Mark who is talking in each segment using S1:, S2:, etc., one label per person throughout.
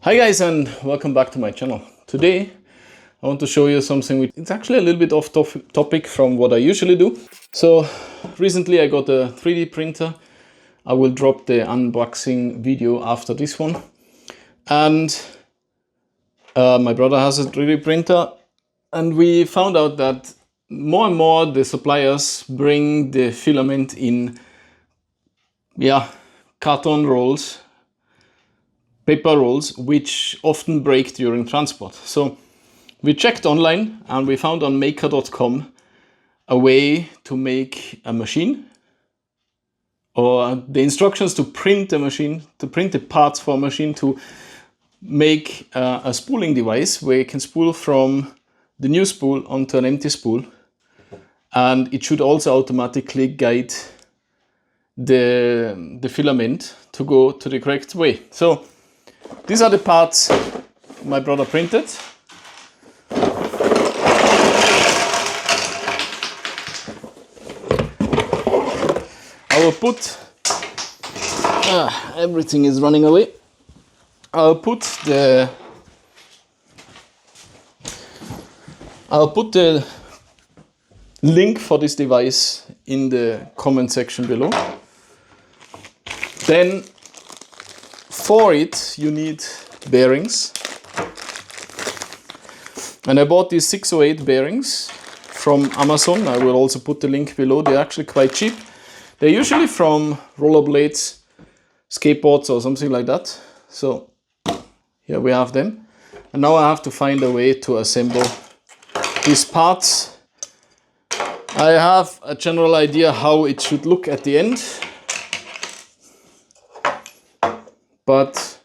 S1: Hi guys, and welcome back to my channel. Today I want to show you something which it's actually a little bit off topic from what I usually do. So recently I got a 3D printer. I will drop the unboxing video after this one. And my brother has a 3D printer, and we found out that more and more the suppliers bring the filament in carton rolls, paper rolls, which often break during transport. So we checked online and we found on maker.com a way to make a machine, or the instructions to print a machine, to print the parts for a machine, to make a spooling device where you can spool from the new spool onto an empty spool, and it should also automatically guide the filament to go to the correct way. So these are the parts my brother printed. I will put everything is running away. I'll put the link for this device in the comment section below. Then for it you need bearings, and I bought these 608 bearings from Amazon. I will also put the link below. They're actually quite cheap. They're usually from rollerblades, skateboards or something like that. So here we have them, and now I have to find a way to assemble these parts. I have a general idea how it should look at the end, but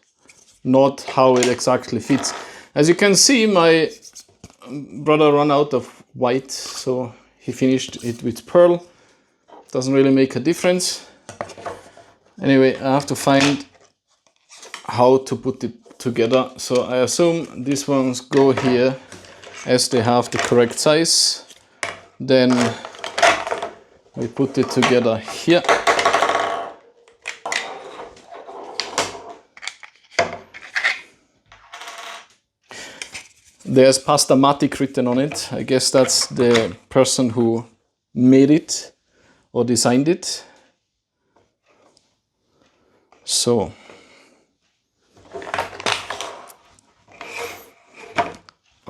S1: not how it exactly fits. As you can see, my brother ran out of white, so he finished it with pearl. Doesn't really make a difference. Anyway, I have to find how to put it together. So I assume these ones go here as they have the correct size. Then we put it together here. There's PASTAMATIC written on it. I guess that's the person who made it or designed it. So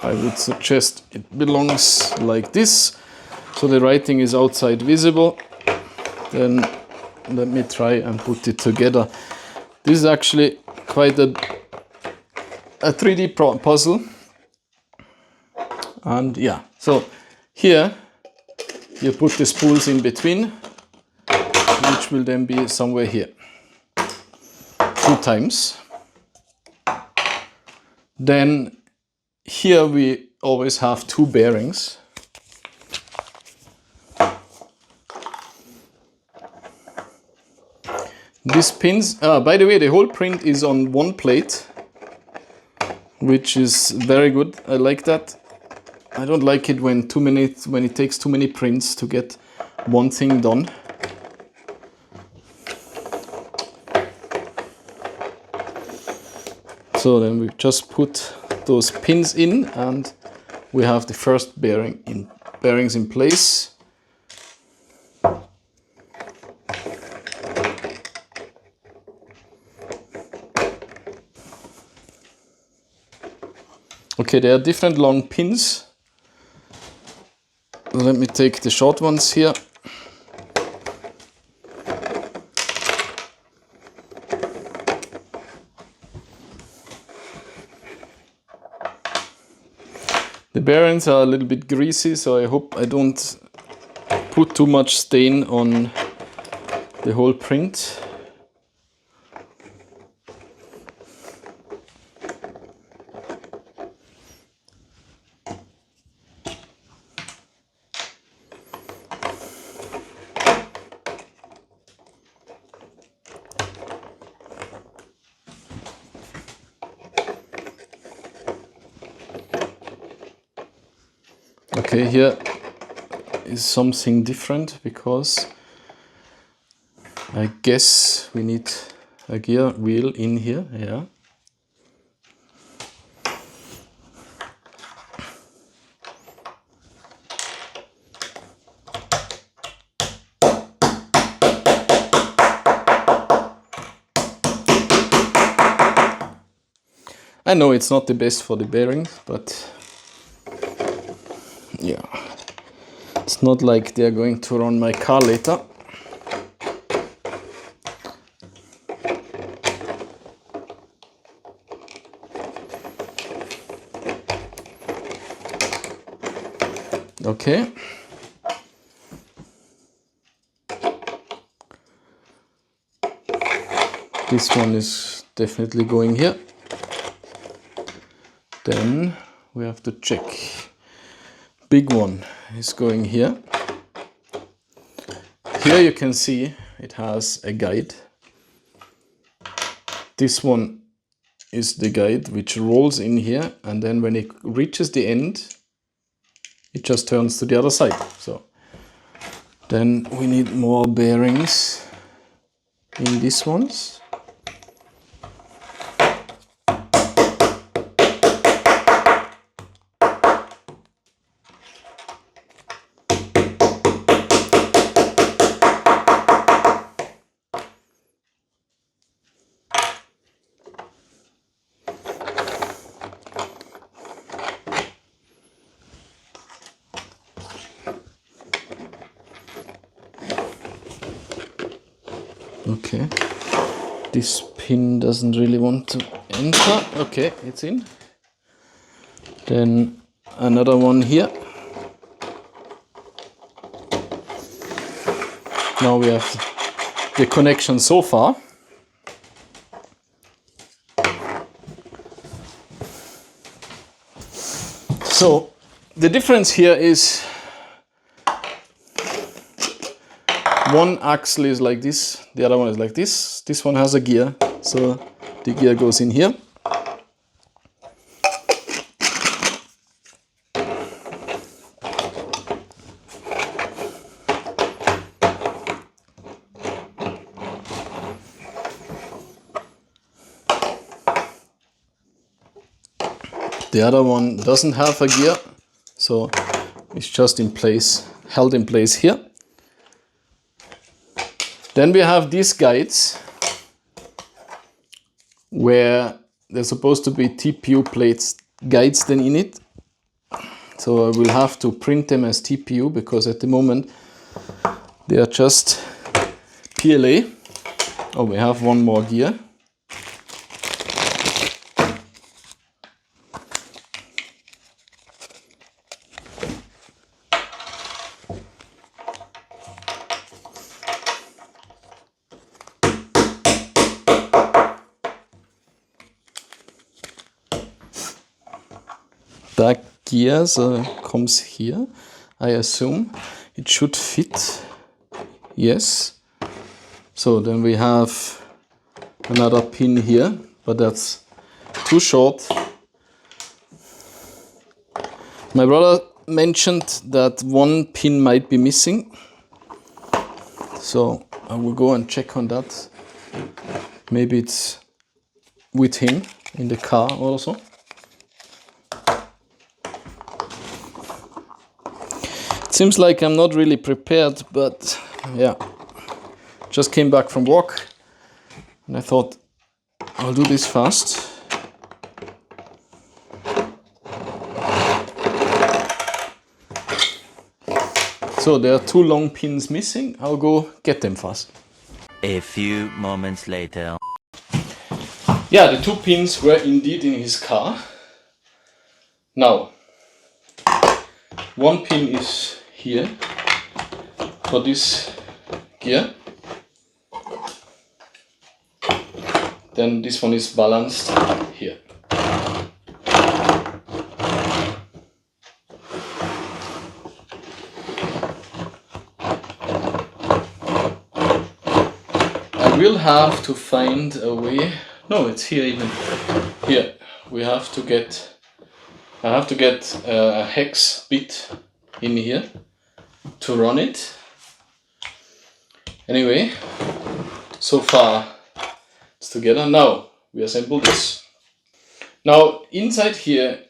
S1: I would suggest it belongs like this, so the writing is outside visible. Then let me try and put it together. This is actually quite a 3D puzzle. And yeah, so here you put the spools in between, which will then be somewhere here, 2 times. Then here we always have 2 bearings. These pins, by the way, the whole print is on 1 plate, which is very good. I like that. I don't like it when it takes too many prints to get one thing done. So then we just put those pins in, and we have the first bearings in place. Okay, there are different long pins. Let me take the short ones here. The bearings are a little bit greasy, so I hope I don't put too much stain on the whole print. Okay, here is something different because I guess we need a gear wheel in here, yeah. I know it's not the best for the bearings, but yeah, it's not like they're going to run my car later. Okay. This one is definitely going here. Then we have to check. Big one is going here. Here you can see it has a guide. This one is the guide which rolls in here, and then when it reaches the end, it just turns to the other side. So then we need more bearings in these ones. Okay, this pin doesn't really want to enter. Okay, it's in. Then another one here. Now we have the connection so far. So the difference here is one axle is like this, the other one is like this. This one has a gear, so the gear goes in here. The other one doesn't have a gear, so it's just in place, held in place here. Then we have these guides where there's supposed to be TPU plates guides then in it. So I will have to print them as TPU because at the moment they are just PLA. Oh, we have one more gear. That gear comes here. I assume it should fit. Yes. So then we have another pin here, but that's too short. My brother mentioned that one pin might be missing. So I will go and check on that. Maybe it's with him in the car also. Seems like I'm not really prepared, but yeah, just came back from work and I thought I'll do this fast. So there are two long pins missing. I'll go get them fast.
S2: A few moments later.
S1: Yeah, the two pins were indeed in his car. Now, one pin is here for this gear. Then this one is balanced here. I will have to find a way. No, it's here even. Here we have to get. I have to get a hex bit in here to run it. Anyway, so far it's together. Now we assemble this. Now inside here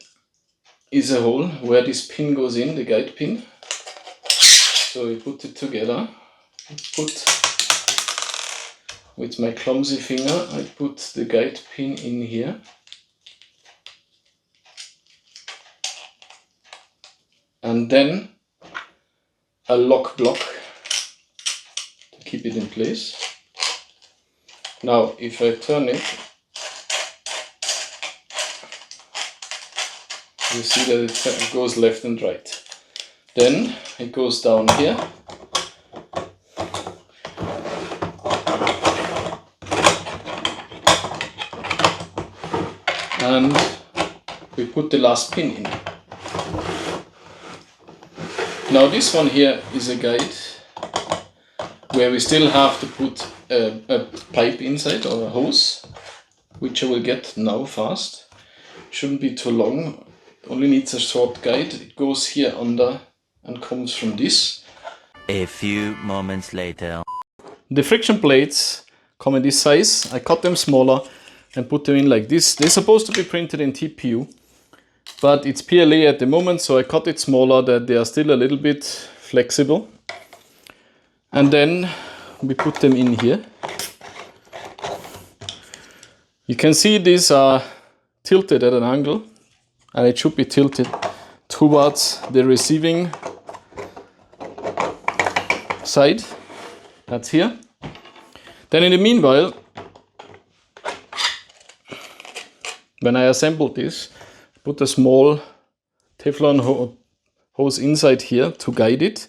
S1: is a hole where this pin goes in, the guide pin. So we put it together. With my clumsy finger, I put the guide pin in here. and then a lock block to keep it in place. Now if I turn it, you see that it goes left and right. Then it goes down here. And we put the last pin in. Now this one here is a guide where we still have to put a pipe inside, or a hose, which I will get now fast. Shouldn't be too long, only needs a short guide. It goes here under and comes from this.
S2: A few moments later.
S1: The friction plates come in this size. I cut them smaller and put them in like this. They're supposed to be printed in TPU, but it's PLA at the moment, so I cut it smaller that they are still a little bit flexible. And then we put them in here. You can see these are tilted at an angle, and it should be tilted towards the receiving side. That's here. Then in the meanwhile, when I assembled this, put a small Teflon hose inside here to guide it.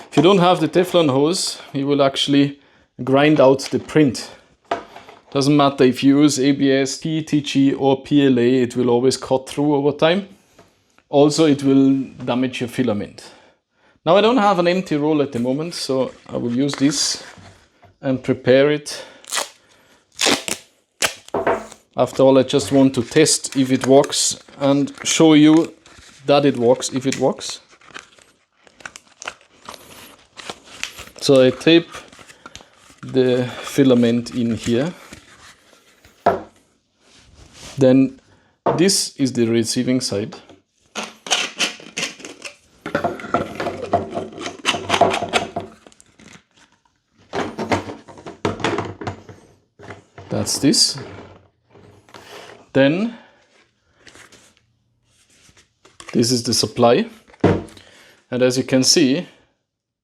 S1: If you don't have the Teflon hose, you will actually grind out the print. Doesn't matter if you use ABS, PETG or PLA, it will always cut through over time. Also, it will damage your filament. Now I don't have an empty roll at the moment, so I will use this and prepare it. After all, I just want to test if it works and show you that it works, if it works. So I tape the filament in here. Then this is the receiving side. That's this. Then this is the supply, and as you can see,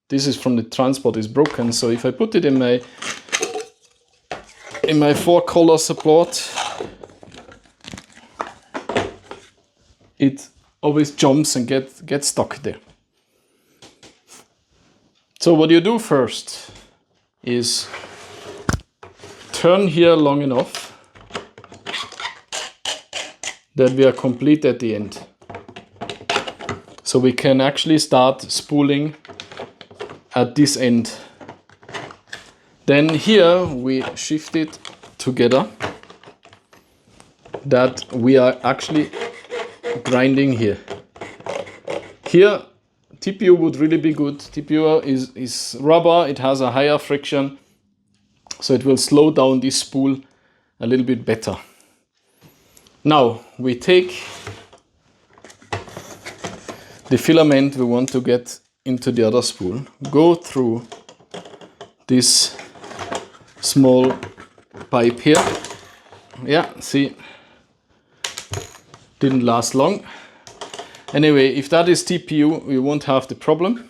S1: this is from the transport is broken. So if I put it in my 4-color support, it always jumps and gets stuck there. So what you do first is turn here long enough that we are complete at the end. So we can actually start spooling at this end. Then here we shift it together that we are actually grinding here. Here TPU would really be good. TPU is rubber, it has a higher friction, so it will slow down this spool a little bit better. Now we take the filament we want to get into the other spool, go through this small pipe here. Yeah, see, didn't last long. Anyway, if that is TPU, we won't have the problem.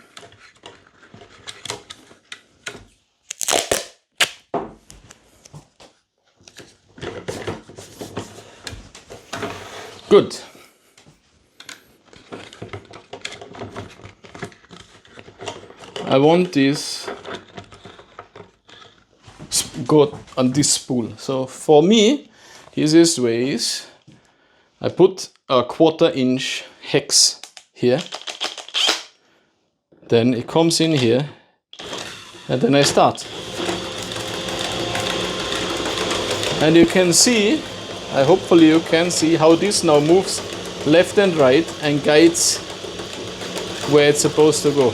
S1: Good. I want this go on this spool. So for me, easiest way is I put a 1/4 inch hex here. Then it comes in here, and then I start. And you can see, hopefully you can see how this now moves left and right and guides where it's supposed to go.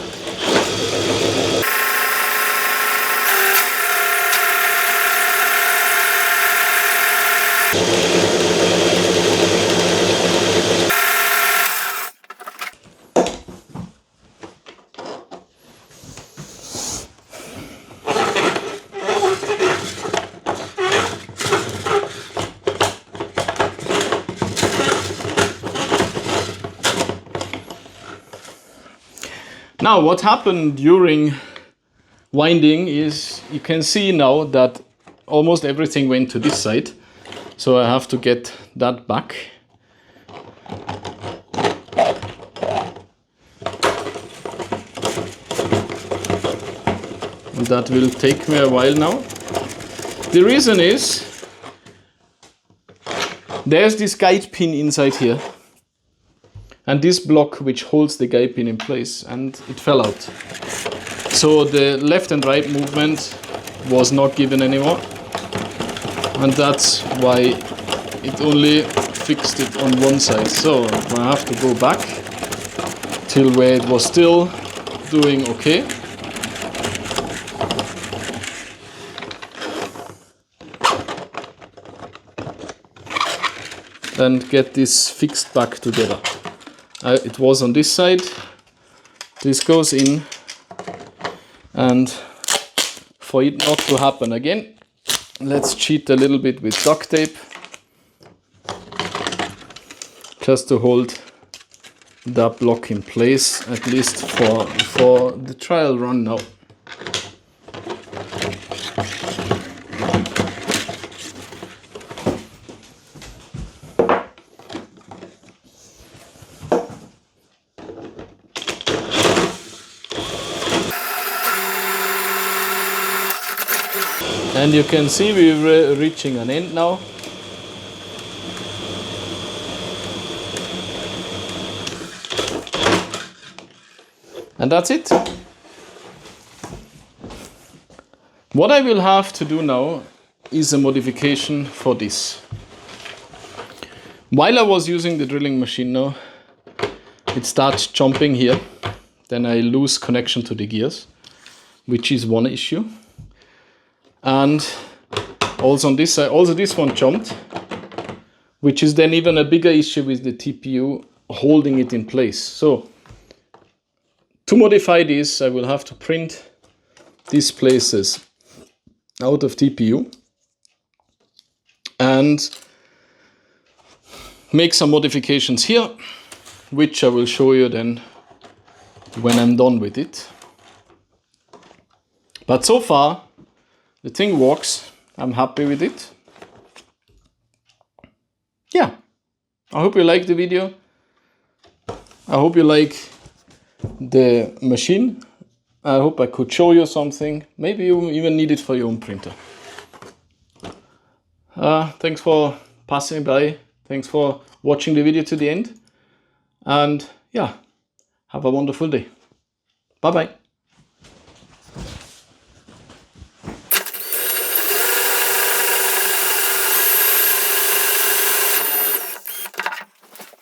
S1: Now what happened during winding is you can see now that almost everything went to this side. So I have to get that back. And that will take me a while now. The reason is there's this guide pin inside here and this block which holds the guide pin in place, and it fell out. So the left and right movement was not given anymore, and that's why it only fixed it on one side. So I have to go back till where it was still doing okay. And get this fixed back together. It was on this side. This goes in, and for it not to happen again, let's cheat a little bit with duct tape just to hold that block in place, at least for the trial run now. And you can see we're reaching an end now. And that's it. What I will have to do now is a modification for this. While I was using the drilling machine now, it starts jumping here. Then I lose connection to the gears, which is one issue. And also on this side, also this one jumped, which is then even a bigger issue with the TPU holding it in place. So to modify this, I will have to print these places out of TPU and make some modifications here, which I will show you then when I'm done with it. But so far, the thing works. I'm happy with it. Yeah, I hope you like the video. I hope you like the machine. I hope I could show you something. Maybe you even need it for your own printer. Thanks for passing by. Thanks for watching the video to the end. And yeah, have a wonderful day. Bye bye.